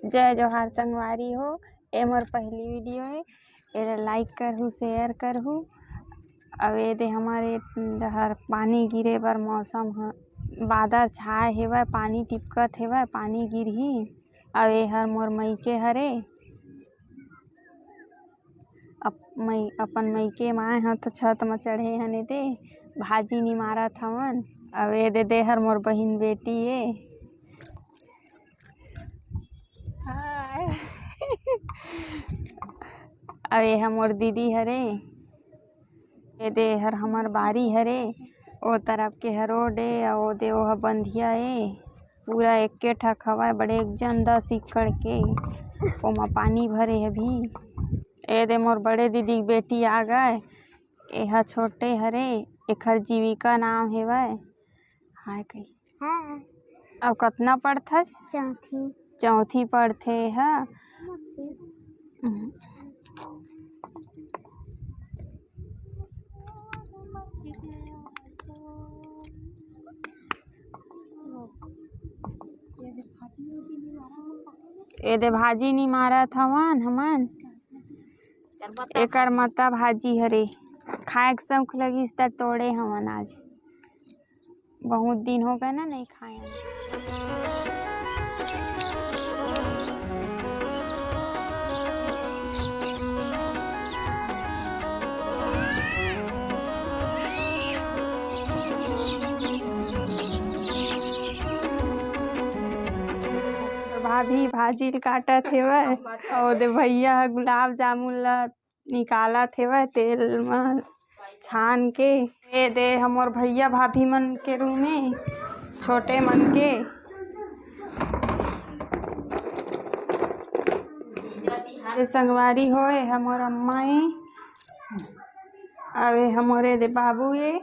जय जोहार संगवारी हो। ए मोर पहली वीडियो है, एला लाइक करहु शेयर करहु। अब ये दे हमारे डहर पानी गिरे बर मौसम ह बादल छाए हेवय, पानी टिपकत हेवय, पानी गिरही। अब ये हर मोर मइके हरे। अपन मइके माए ह तो छत म चढ़े हन एदे भाजी निमारत हवन। अब ये दे हर मोर बहिन बेटी ए। अब ये मोर दीदी हरे। ये दे हर हमर बारी हरे। ओ तरफ के ह रोड ए अउ ओ दे ओहा बंधिया ए। पूरा एके ठक हवय, बड़े एक जन 10 एकड़ के ओमा पानी भरे अभी। ए दे मोर बड़े दीदी के बेटी आ गए। एहा छोटे हरे, एखर जीविका नाम हेवय। हाय कही अब कतना पढ़थस? चौथी पढ़थे एहा। ए दे भाजी निमारत हवन हमन। एकर मता भाजी हरे, खाए के शौक लगिस त तोड़े हवन आज। बहुत दिन हो गए ना नहीं खाए। भाभी भाजी काटत हेवय और दे भैया गुलाब जामुन ला निकालत हेवय तेल म छान के। ए दे हमर भैया भाभी मन के रूम में छोटे मन के। ये संगवारी होए हमर अम्मा ए। अवे हमरे दे बाबू ए।